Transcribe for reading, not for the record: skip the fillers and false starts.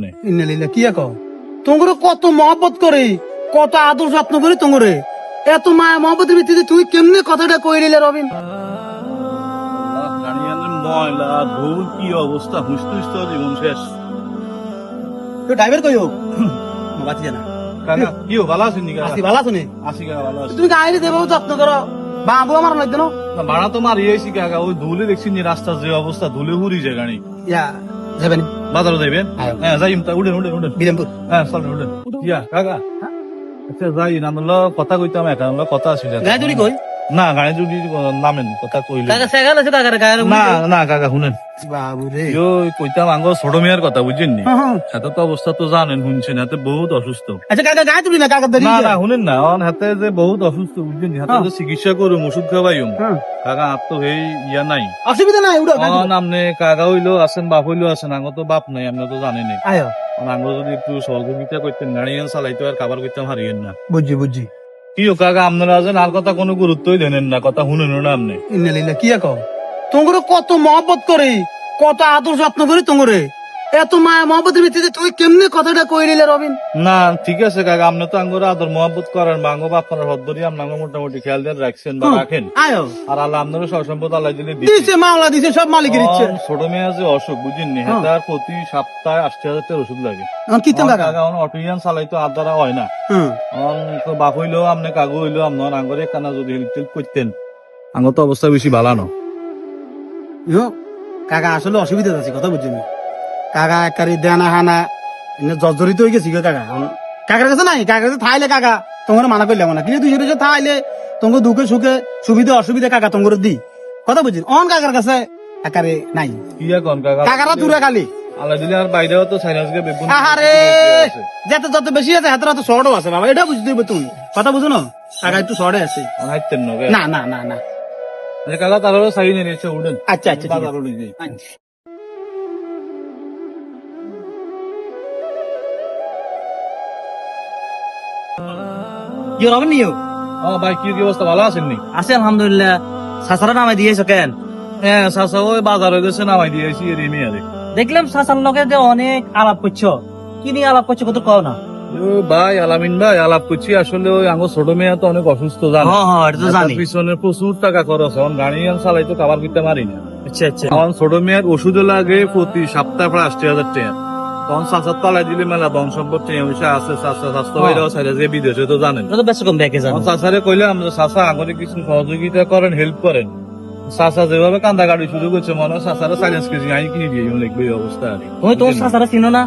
আপনি? ইন্নালিল্লাহ কি কও তোমরে কত মহব্বত করে কত আদর যত্ন করি তোমরে এত মায়া মহব্বতের ভিত্তিতে তুই কেমনে কথাটা কই নিলে রবিন গাড়িয়ানের ময়লা ধুল কি অবস্থা, হুঁসতুস তো জীবন শেষ। তো ড্রাইভার কই হোক বাতি জানা কাকা কি ভালো আছেন নি? আসি ভালো আছো নি আসি কাকা ভালো আছি। তুমি গাড়ি দেবো যত্ন করো বাবু আমার লাগতো না না, ভাড়া তো মারিয়েছি কাকা, ওই ধুলে দেখছি নি রাস্তার যে অবস্থা, ধুলে হুড়ি যায় গাড়ি। ইয়া যাবেন বাজারে যাইবেন? আয়। হ্যাঁ যাই, উঠেন উঠেন উঠেন। বিরামপুর হ্যাঁ চলেন উঠেন। ইয়া কাকা আচ্ছা যাই, নামলো কথা কইতাম, একটা কথা আছে। গাড়ি চুরি কই না গাড়ি যদি নামেন কথা কইলে কাকা সাইকেল আছে কাকার গায়ের না না কাকা শুনেন, বাবু রে কইতাম আঙ্গ ছোট মেয়ের কথা বুঝছেন নি? হ্যাঁ, হ্যাঁ। হাতে তো অবস্থা তো জানেন, শুনছেন হাতে বহুত অসুস্থ। আচ্ছা কাকা গায়ে তুলি না কাকা দেরি না না শুনেন না, হাতে যে বহুত অসুস্থ বুঝছেন নি, হাতে যে চিকিৎসা করুম ওষুধ খাওয়াইম হ্যাঁ কাকা, আর তো এই ইয়া নাই। অসুবিধা নাই উড়ো আপনি কাকা হইলো আছেন, বাপ হইলো আছেন, আঙ্গ তো বাপ নাই, আপনি তো জানেনই। আয়ো আঙ্গ যদি একটু সহযোগিতা করতেন, গাড়িয়ান চালাইতে আর খাবার করতাম হারিয়েন না। বুঝছি বুঝছি কি ও কাকা আপনারা আছেন, আর কথা কোনো গুরুত্বই দেন না, কথা শুনেন না আপনি। ইন্নালিল্লাহ কি কও তোমরে কত মহব্বত করি কত আদর যত্ন করি তোমরে এত মায়া মহব্বতের ভিত্তিতে তুই কেমনে কথাটা কই নিলে রবিন না ঠিক আছে কাকা, আপনি তো আঙ্গুর আদর মহব্বত করেন বা আঙ্গ বাপ মার হদ্দরি আপনার মোটামুটি খেয়াল দিয়ে রাখছেন বা রাখেন। আয়ো আর আল্লাহ আপনারও সব সম্পদ আল্লাহ দিলে দিছে মাওলা দিছে সব মালিকের ইচ্ছে ছোট মেয়ে যে অসুখ বুঝিনি, তার প্রতি সপ্তাহে 80,000 টাকার ওষুধ লাগে। এখন কি তো কাকা কাকা অটোয়ান চালাইতো আর দ্বারা হয় না। হুম বাপ হইলেও আপনি কাগু হইলেও আপনার আঙ্গরে কানা যদি হেল্প করতেন, আঙ্গ তো অবস্থা বেশি ভালো না। ইয়ো, কাকা আসলে অসুবিধা আছে কথা বুঝছেন কাকা একারি দেনা হানা জর্জরিত হয়ে গেছি গো কাকা কাকার কাছে নাই কাকার কাছে থাইলে কাকা তোমার মানা করলে না কিন্তু দুই থাইলে তোমার দুঃখে সুখে সুবিধা অসুবিধা কাকা তোমার দি কথা বুঝছেন অন কাকার কাছে একারে নাই ইয়া কন কাকা, কাকারা দূরে খালি আল্লাহ দিলে আর বাইরেও তো সাইনাসকে বেগুন আহারে যেতে যত বেশি আছে হাতের তো শর্টও আছে বাবা এটা বুঝতে হবে তুমি কথা বুঝো না কাকা একটু শর্টে আছে হাইতেন না না না না কাকা তারও সাই নিয়ে উঠেন। আচ্ছা আচ্ছা ঠিক আছে। বাজারও নিয়ে যাই। আচ্ছা। ইয়ে রবেন নিও ভাই কি কি অবস্থা, ভালো আছেন নি? আছে আলহামদুলিল্লাহ সাসারা নামাই দিয়েছো কেন হ্যাঁ চাচা ওই বাজারে গেছে, নামাই দিয়েছি রেমি আরে। দেখলাম সাসার লগে যে অনেক আলাপ করছো কি নিয়ে আলাপ করছো কত কও না ভাই আলামিন ভাই আলাপ করছি, আসলে ওই আঙ্গ ছোট মেয়ে তো অনেক অসুস্থ জানো, হ্যাঁ হ্যাঁ এটা তো জানি তার পিছনে প্রচুর টাকা খরচ, এখন গাড়ি চালাই তো খাবার করতে পারি না। আচ্ছা আচ্ছা এখন ছোট মেয়ের ওষুধ লাগে প্রতি সপ্তাহে প্রায় 80,000 টাকা। তখন চাচার তলায় দিলে মেলা ধন সম্পদ আছে, চাচা স্বাস্থ্য বাইরেও ছাড়া যে বিদেশে তো জানেন। এটা তো বেশ কম দেখে জানো চাচারে কইলে আমরা চাচা আগে কিছু সহযোগিতা করেন, হেল্প করেন। চাচা যেভাবে কান্দা গাড়ি শুরু করছে, মনে হয় চাচারা সাইলেন্স কেজি আই কিনে দিয়ে লিখবে এই অবস্থা আর কি। তুমি তোমার সাসারা চিনো না